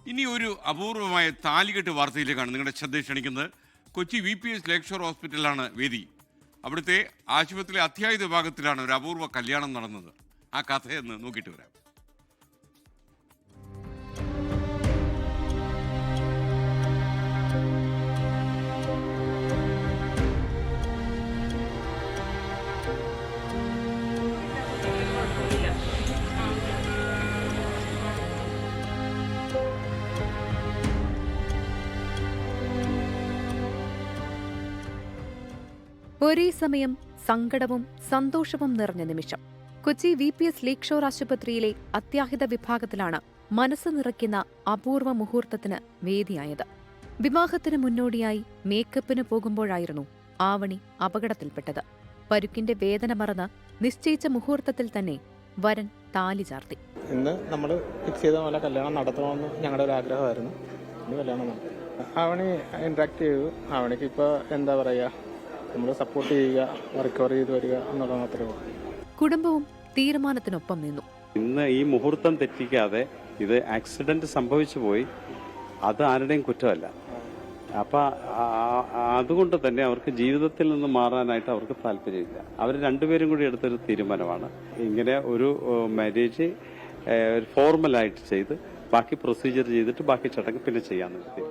ഇനി ഒരു അപൂർവമായ താലികെട്ട് വാർത്തയിലേക്കാണ് നിങ്ങളുടെ ശ്രദ്ധ ക്ഷണിക്കുന്നത്. കൊച്ചി VPS ലേക്ക് ഷോർ ഹോസ്പിറ്റലാണ് വേദി. അവിടുത്തെ ആശുപത്രി അത്യാഹിത വിഭാഗത്തിലാണ് ഒരു അപൂർവ കല്യാണം നടന്നത്. ആ കഥയെന്ന് നോക്കിയിട്ട് വരാം. ഒരേ സമയം സങ്കടവും സന്തോഷവും നിറഞ്ഞ നിമിഷം. കൊച്ചി VPS ലേക്ക് ഷോർ ആശുപത്രിയിലെ അത്യാഹിത വിഭാഗത്തിലാണ് മനസ്സ് നിറയ്ക്കുന്ന അപൂർവ മുഹൂർത്തത്തിന് വേദിയായത്. വിവാഹത്തിന് മുന്നോടിയായി മേക്കപ്പിന് പോകുമ്പോഴായിരുന്നു ആവണി അപകടത്തിൽപ്പെട്ടത്. പരുക്കിന്റെ വേദന മറന്ന് നിശ്ചയിച്ച മുഹൂർത്തത്തിൽ തന്നെ വരൻ താലി ചാർത്തി. ഇന്ന് നമ്മൾ ഫിക്സ് ചെയ്ത പോലെ കല്യാണം നടത്തണമെന്ന് ഞങ്ങളുടെ ഒരു ആഗ്രഹമായിരുന്നു. ഇന്ന് കല്യാണം നടത്തി. ആവണി ഇൻട്രാക്ട് ചെയ്തു. ആവണിക്ക് ഇപ്പോൾ എന്താ പറയുക, നമ്മൾ സപ്പോർട്ട് ചെയ്യുക, റിക്കവർ ചെയ്ത് വരിക എന്നുള്ളത് മാത്രമേ ഉള്ളൂ. കുടുംബവും തീരുമാനത്തിനൊപ്പം നിന്നു. ഇന്ന് ഈ മുഹൂർത്തം തെറ്റിക്കാതെ ഇത് ആക്സിഡന്റ് സംഭവിച്ചു പോയി, അത് ആരുടെയും കുറ്റമല്ല. അപ്പൊ അതുകൊണ്ട് തന്നെ അവർക്ക് ജീവിതത്തിൽ നിന്ന് മാറാനായിട്ട് അവർക്ക് താല്പര്യമില്ല. അവർ രണ്ടുപേരും കൂടി എടുത്തൊരു തീരുമാനമാണ്. ഇങ്ങനെ ഒരു മാരേജ് ഫോർമലായിട്ട് ചെയ്ത് ബാക്കി പ്രൊസീജിയർ ചെയ്തിട്ട് ബാക്കി ചടങ്ങ് പിന്നെ ചെയ്യാമെന്ന്.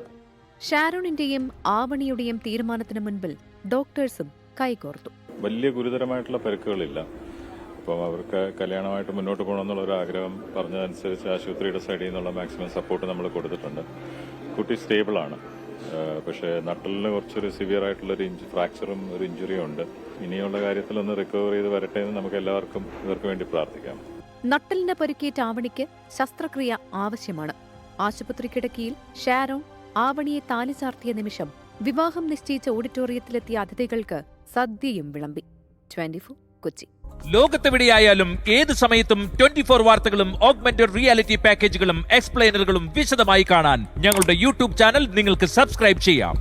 ഷാരോണിന്റെയും ആവണിയുടെയും തീരുമാനത്തിന് മുൻപിൽ ഡോക്ടേഴ്സും കൈകോർത്തു. വലിയ ഗുരുതരമായിട്ടുള്ള പരിക്കുകളില്ല. അപ്പം അവർക്ക് കല്യാണമായിട്ട് മുന്നോട്ട് പോകണമെന്നുള്ള ഒരു ആഗ്രഹം പറഞ്ഞതനുസരിച്ച് ആശുപത്രിയുടെ സൈഡിൽ നിന്നുള്ള മാക്സിമം സപ്പോർട്ട് നമ്മൾ കൊടുത്തിട്ടുണ്ട്. കുട്ടി സ്റ്റേബിളാണ്. പക്ഷേ നട്ടലിന് കുറച്ചൊരു സിവിയർ ആയിട്ടുള്ളൊരു ഫ്രാക്ചറും ഒരു ഇഞ്ചുറിയും ഉണ്ട്. ഇനിയുള്ള കാര്യത്തിലൊന്ന് റിക്കവർ ചെയ്ത് വരട്ടെ എന്ന് നമുക്ക് എല്ലാവർക്കും ഇവർക്ക് വേണ്ടി പ്രാർത്ഥിക്കാം. നട്ടലിന് പരിക്കേറ്റ ആവണിക്ക് ശസ്ത്രക്രിയ ആവശ്യമാണ്. ആശുപത്രി കിടക്കിയിൽ ഷാരോൺ ആവണിയെ താലി ചാർത്തിയ നിമിഷം വിവാഹം നിശ്ചയിച്ച ഓഡിറ്റോറിയത്തിലെത്തിയ അതിഥികൾക്ക് സദ്യയും വിളമ്പി. 24 കൊച്ചി. ലോകത്തെവിടെയായാലും ഏത് സമയത്തും 24 വാർത്തകളും ഓഗ്മെന്റഡ് റിയാലിറ്റി പാക്കേജുകളും എക്സ്പ്ലെയിനറുകളും വിശദമായി കാണാൻ ഞങ്ങളുടെ YouTube ചാനൽ നിങ്ങൾക്ക് സബ്സ്ക്രൈബ് ചെയ്യാം.